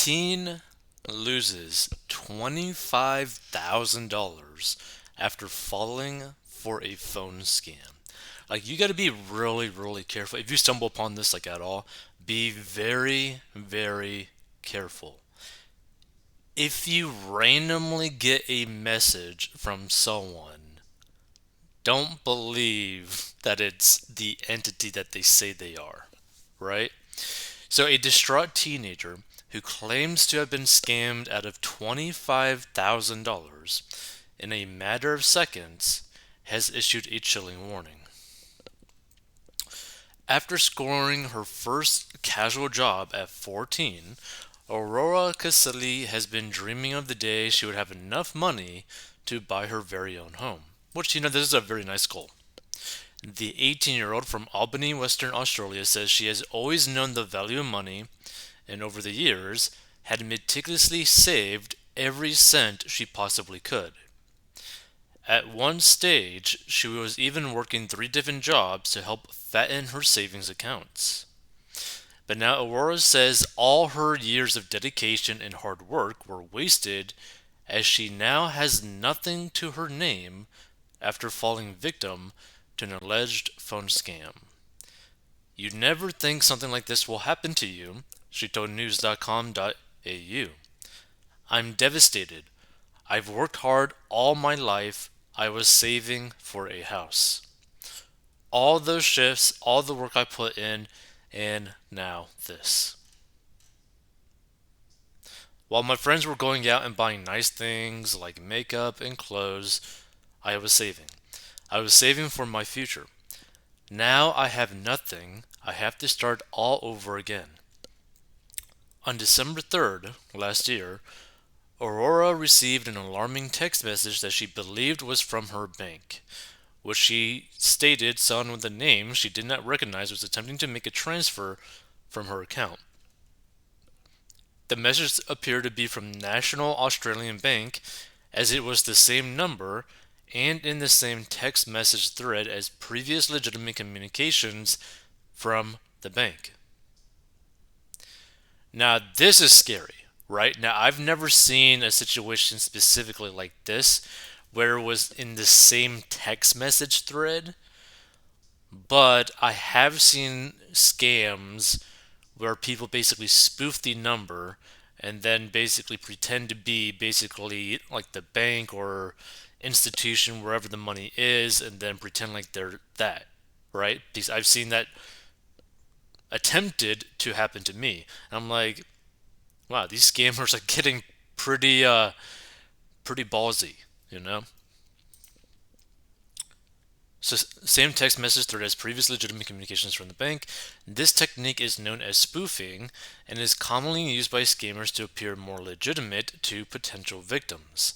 Teen loses $25,000 after falling for a phone scam. Like, you got to be really, really careful. If you stumble upon this, like, at all, be very, very careful. If you randomly get a message from someone, don't believe that it's the entity that they say they are, right? So, a distraught teenager who claims to have been scammed out of $25,000 in a matter of seconds has issued a chilling warning. After scoring her first casual job at 14, Aurora Caselli has been dreaming of the day she would have enough money to buy her very own home. Which, this is a very nice goal. The 18-year-old from Albany, Western Australia says she has always known the value of money and over the years had meticulously saved every cent she possibly could. At one stage, she was even working 3 different jobs to help fatten her savings accounts. But now Aurora says all her years of dedication and hard work were wasted as she now has nothing to her name after falling victim to an alleged phone scam. You'd never think something like this will happen to you, she told news.com.au. I'm devastated. I've worked hard all my life. I was saving for a house. All those shifts, all the work I put in, and now this. While my friends were going out and buying nice things like makeup and clothes, I was saving. I was saving for my future. Now I have nothing. I have to start all over again. On December 3rd, last year, Aurora received an alarming text message that she believed was from her bank, which she stated someone with a name she did not recognize was attempting to make a transfer from her account. The message appeared to be from National Australian Bank, as it was the same number and in the same text message thread as previous legitimate communications from the bank. Now, this is scary, right? Now, I've never seen a situation specifically like this where it was in the same text message thread, but I have seen scams where people basically spoof the number and then basically pretend to be basically like the bank or institution wherever the money is and then pretend like they're that, right? Because I've seen that attempted to happen to me. And I'm like, wow, these scammers are getting pretty ballsy, you know? So, same text message thread as previous legitimate communications from the bank. This technique is known as spoofing and is commonly used by scammers to appear more legitimate to potential victims.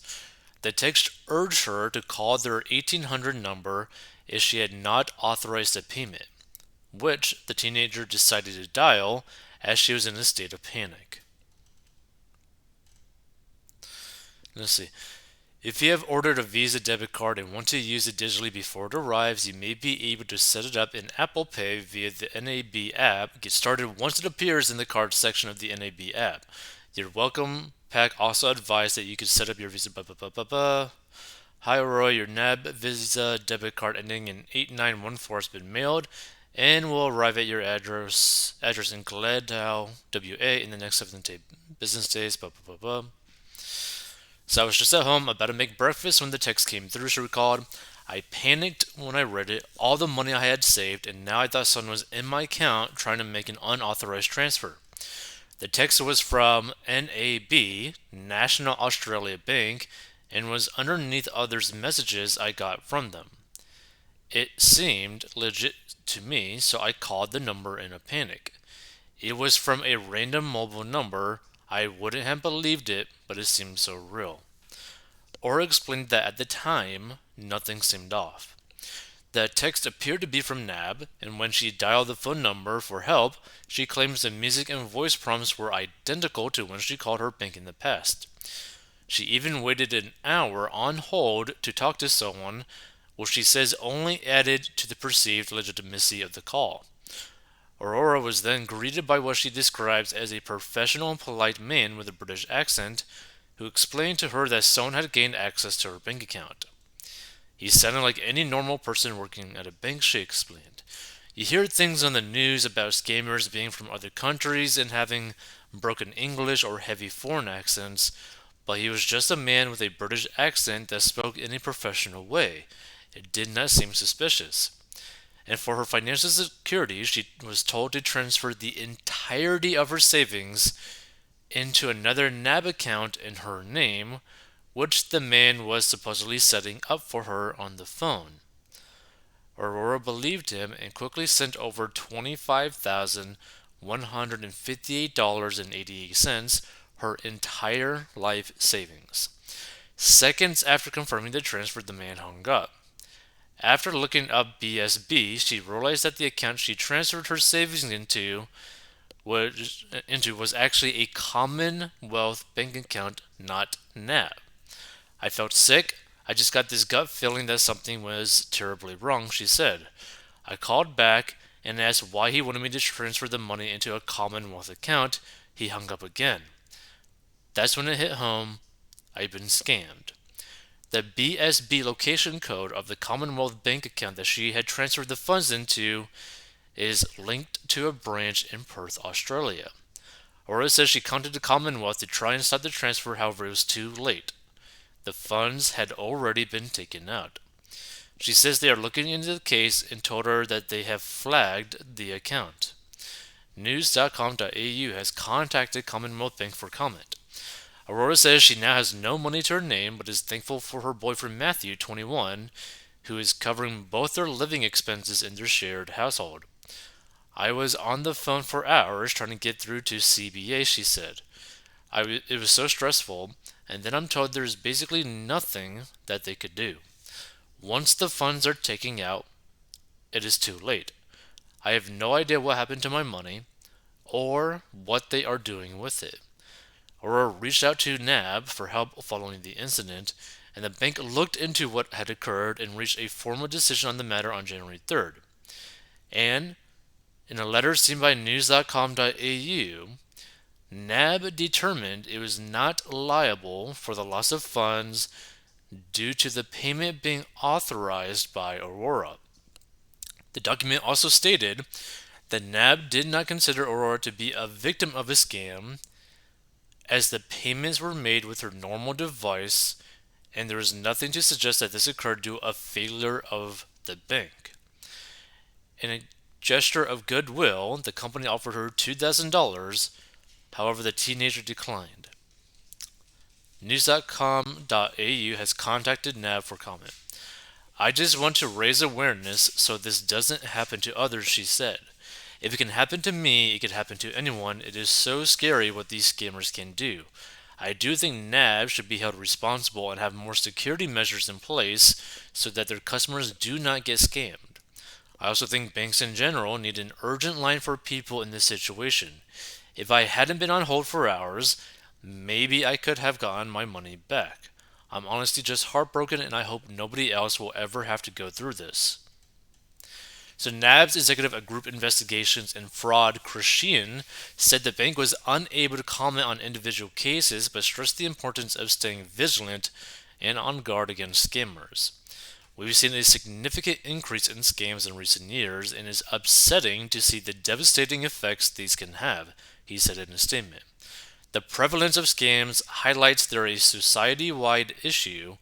The text urged her to call their 1800 number if she had not authorized a payment, which the teenager decided to dial as she was in a state of panic. Let's see. If you have ordered a Visa debit card and want to use it digitally before it arrives, you may be able to set it up in Apple Pay via the NAB app. Get started once it appears in the card section of the NAB app. Your welcome pack also advised that you could set up your Visa. Hi Aurora, your NAB Visa debit card ending in 8914 has been mailed and will arrive at your address in Gladau, WA, in the next 7 business days. So I was just at home about to make breakfast when the text came through, she recalled. I panicked when I read it, all the money I had saved, and now I thought someone was in my account trying to make an unauthorized transfer. The text was from NAB, National Australia Bank, and was underneath others' messages I got from them. It seemed legit to me, so I called the number in a panic. It was from a random mobile number. I wouldn't have believed it, but it seemed so real. Aura explained that at the time, nothing seemed off. The text appeared to be from NAB, and when she dialed the phone number for help, she claims the music and voice prompts were identical to when she called her bank in the past. She even waited an hour on hold to talk to someone, which she says only added to the perceived legitimacy of the call. Aurora was then greeted by what she describes as a professional and polite man with a British accent who explained to her that someone had gained access to her bank account. He sounded like any normal person working at a bank, she explained. You hear things on the news about scammers being from other countries and having broken English or heavy foreign accents, but he was just a man with a British accent that spoke in a professional way. It did not seem suspicious. And for her financial security, she was told to transfer the entirety of her savings into another NAB account in her name, which the man was supposedly setting up for her on the phone. Aurora believed him and quickly sent over $25,158.88, her entire life savings. Seconds after confirming the transfer, the man hung up. After looking up BSB, she realized that the account she transferred her savings was actually a Commonwealth bank account, not NAB. I felt sick. I just got this gut feeling that something was terribly wrong, she said. I called back and asked why he wanted me to transfer the money into a Commonwealth account. He hung up again. That's when it hit home. I'd been scammed. The BSB location code of the Commonwealth bank account that she had transferred the funds into is linked to a branch in Perth, Australia. Aurora says she contacted the Commonwealth to try and stop the transfer, however, it was too late. The funds had already been taken out. She says they are looking into the case and told her that they have flagged the account. News.com.au has contacted Commonwealth Bank for comment. Aurora says she now has no money to her name but is thankful for her boyfriend Matthew, 21, who is covering both their living expenses in their shared household. I was on the phone for hours trying to get through to CBA, she said. It was so stressful, and then I'm told there's basically nothing that they could do. Once the funds are taken out, it is too late. I have no idea what happened to my money or what they are doing with it. Aurora reached out to NAB for help following the incident, and the bank looked into what had occurred and reached a formal decision on the matter on January 3rd. And in a letter seen by news.com.au, NAB determined it was not liable for the loss of funds due to the payment being authorized by Aurora. The document also stated that NAB did not consider Aurora to be a victim of a scam, as the payments were made with her normal device and there is nothing to suggest that this occurred due to a failure of the bank. In a gesture of goodwill, the company offered her $2,000. However, the teenager declined. News.com.au has contacted NAB for comment. I just want to raise awareness so this doesn't happen to others, she said. If it can happen to me, it could happen to anyone. It is so scary what these scammers can do. I do think NAB should be held responsible and have more security measures in place so that their customers do not get scammed. I also think banks in general need an urgent line for people in this situation. If I hadn't been on hold for hours, maybe I could have gotten my money back. I'm honestly just heartbroken and I hope nobody else will ever have to go through this. So NAB's executive of Group Investigations and Fraud, Chris Sheehan, said the bank was unable to comment on individual cases but stressed the importance of staying vigilant and on guard against scammers. We've seen a significant increase in scams in recent years and it's upsetting to see the devastating effects these can have, he said in a statement. The prevalence of scams highlights they're a society-wide issue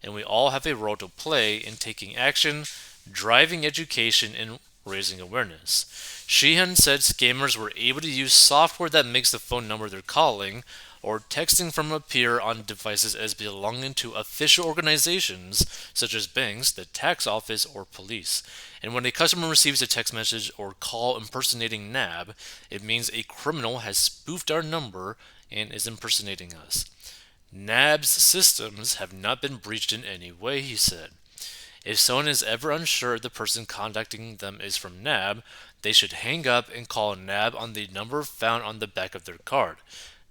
and we all have a role to play in taking action, driving education, and raising awareness. Sheehan said scammers were able to use software that makes the phone number they're calling or texting from appear on devices as belonging to official organizations such as banks, the tax office, or police. And when a customer receives a text message or call impersonating NAB, it means a criminal has spoofed our number and is impersonating us. NAB's systems have not been breached in any way, he said. If someone is ever unsure the person contacting them is from NAB, they should hang up and call NAB on the number found on the back of their card.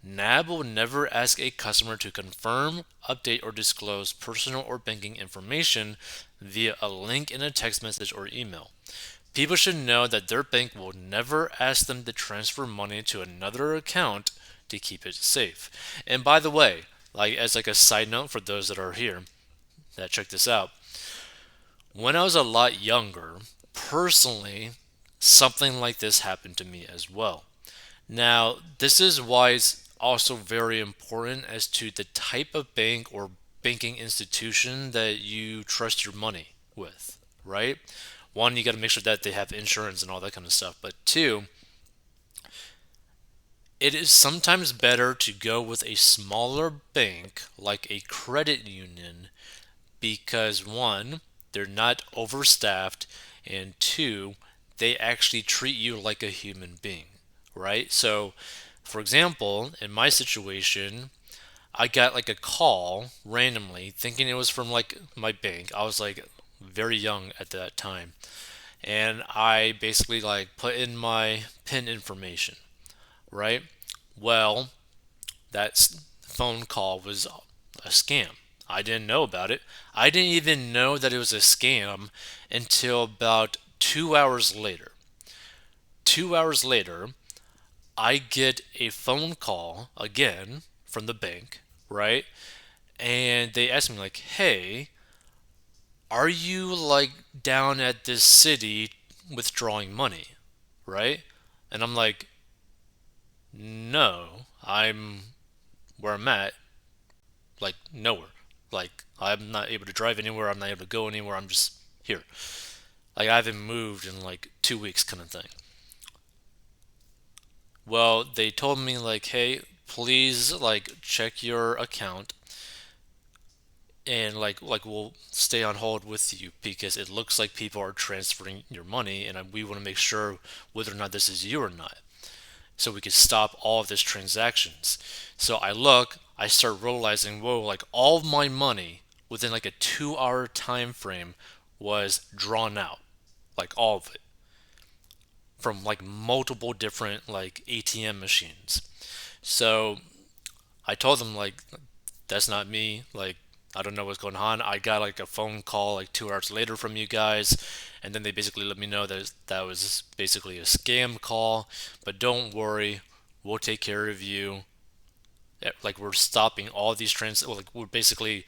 NAB will never ask a customer to confirm, update, or disclose personal or banking information via a link in a text message or email. People should know that their bank will never ask them to transfer money to another account to keep it safe. And by the way, like as like a side note for those that are here that check this out, when I was a lot younger, personally, something like this happened to me as well. Now, this is why it's also very important as to the type of bank or banking institution that you trust your money with, right? One, you got to make sure that they have insurance and all that kind of stuff. But two, it is sometimes better to go with a smaller bank like a credit union because one, they're not overstaffed, and two, they actually treat you like a human being, right? So, for example, in my situation, I got like a call randomly thinking it was from like my bank. I was like very young at that time. And I basically like put in my PIN information, right? Well, phone call was a scam. I didn't know about it. I didn't even know that it was a scam until about 2 hours later. 2 hours later, I get a phone call again from the bank, right? And they asked me, like, hey, are you like down at this city withdrawing money, right? And I'm like, no, I'm where I'm at, like nowhere. Like I'm not able to drive anywhere. I'm not able to go anywhere. I'm just here. Like I haven't moved in like 2 weeks, kind of thing. Well, they told me like, hey, please like check your account and like we'll stay on hold with you because it looks like people are transferring your money and we want to make sure whether or not this is you or not so we could stop all of these transactions. So I look, I start realizing, whoa, like all of my money within like a 2 hour time frame was drawn out, like all of it from like multiple different like ATM machines. So I told them like that's not me. Like I don't know what's going on. I got like a phone call like 2 hours later from you guys, and then they basically let me know that that was basically a scam call. But don't worry, we'll take care of you. Like we're stopping all these like we're basically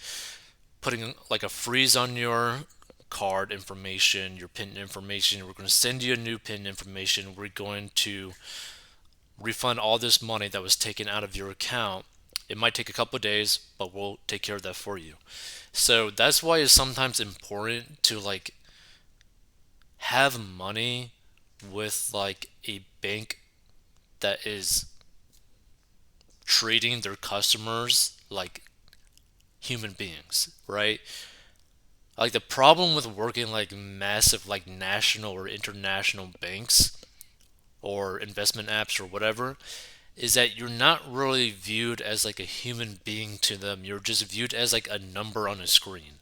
putting like a freeze on your card information, your PIN information. We're going to send you a new PIN information. We're going to refund all this money that was taken out of your account. It might take a couple of days, but we'll take care of that for you. So that's why it's sometimes important to like have money with like a bank that is treating their customers like human beings, right? Like the problem with working like massive like national or international banks or investment apps or whatever is that you're not really viewed as like a human being to them. You're just viewed as like a number on a screen.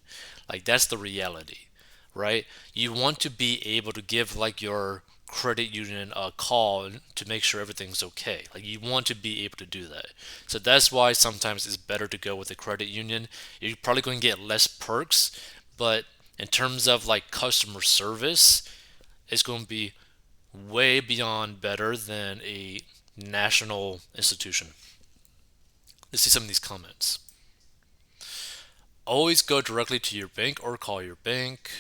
Like that's the reality, right? You want to be able to give like your credit union a call to make sure everything's okay. Like you want to be able to do that. So that's why sometimes it's better to go with a credit union. You're probably going to get less perks, but in terms of like customer service, it's going to be way beyond better than a national institution. Let's see some of these comments. Always go directly to your bank or call your bank.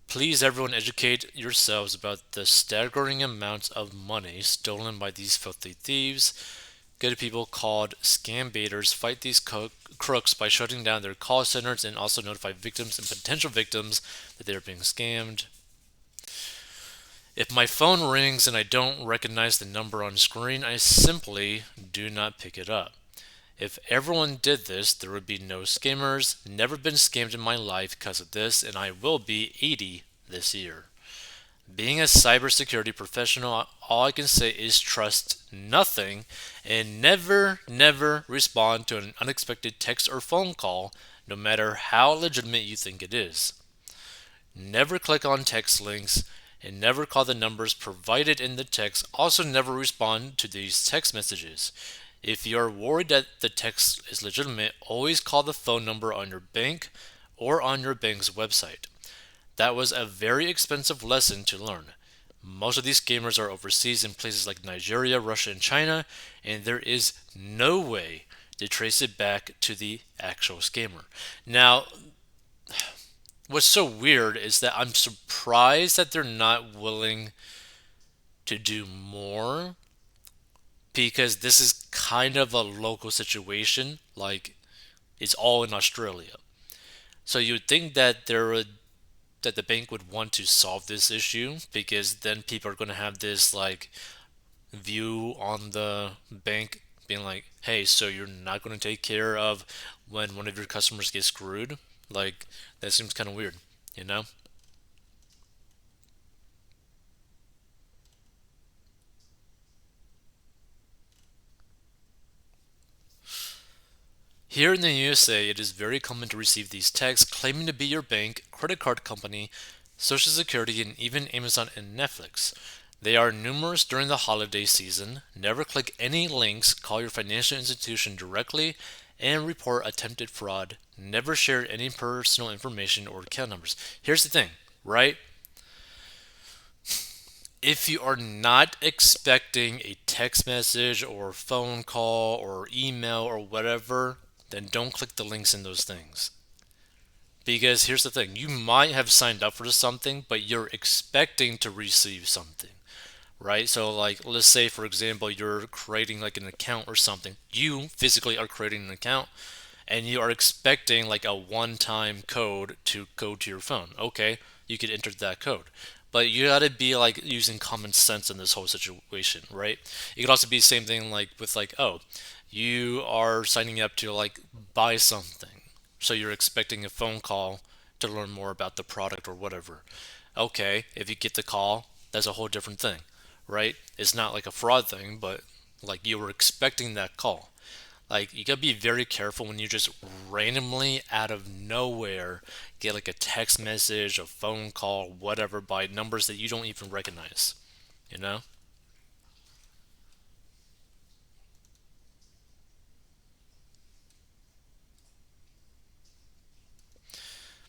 Please, everyone, educate yourselves about the staggering amounts of money stolen by these filthy thieves. Good people called scam baiters fight these crooks by shutting down their call centers and also notify victims and potential victims that they are being scammed. If my phone rings and I don't recognize the number on screen, I simply do not pick it up. If everyone did this, there would be no scammers. Never been scammed in my life because of this, and I will be 80 this year. Being a cybersecurity professional, all I can say is trust nothing and never, never respond to an unexpected text or phone call, no matter how legitimate you think it is. Never click on text links and never call the numbers provided in the text. Also, never respond to these text messages. If you're worried that the text is legitimate, always call the phone number on your bank or on your bank's website. That was a very expensive lesson to learn. Most of these scammers are overseas in places like Nigeria, Russia, and China, and there is no way to trace it back to the actual scammer. Now, what's so weird is that I'm surprised that they're not willing to do more because this is kind of a local situation. Like, it's all in Australia. So you would think that the bank would want to solve this issue because then people are going to have this like view on the bank being like, hey, so you're not going to take care of when one of your customers gets screwed? Like, that seems kind of weird, you know? Here in the USA, it is very common to receive these texts claiming to be your bank, credit card company, Social Security, and even Amazon and Netflix. They are numerous during the holiday season. Never click any links, call your financial institution directly, and report attempted fraud. Never share any personal information or account numbers. Here's the thing, right? If you are not expecting a text message or phone call or email or whatever, then don't click the links in those things. Because here's the thing, you might have signed up for something, but you're expecting to receive something, right? So, like, let's say, for example, you're creating like an account or something. You physically are creating an account and you are expecting like a one time code to go to your phone. Okay, you could enter that code. But you gotta be like using common sense in this whole situation, right? It could also be the same thing like with like, oh, you are signing up to like buy something. So you're expecting a phone call to learn more about the product or whatever. Okay, if you get the call, that's a whole different thing, right? It's not like a fraud thing, but like you were expecting that call. Like, you gotta be very careful when you just randomly out of nowhere get like a text message, a phone call, whatever, by numbers that you don't even recognize, you know?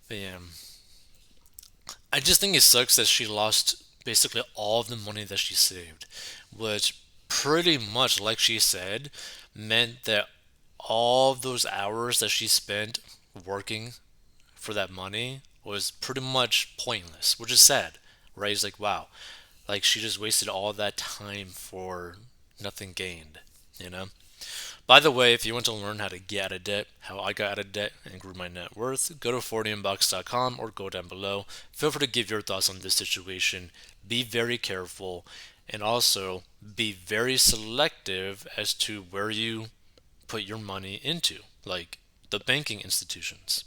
But yeah, I just think it sucks that she lost basically all of the money that she saved, which pretty much, like she said, meant that all of those hours that she spent working for that money was pretty much pointless, which is sad, right? It's like, wow, like she just wasted all that time for nothing gained, you know? By the way, if you want to learn how to get out of debt, how I got out of debt and grew my net worth, go to 40inbox.com or go down below. Feel free to give your thoughts on this situation. Be very careful and also be very selective as to where you put your money into, like the banking institutions.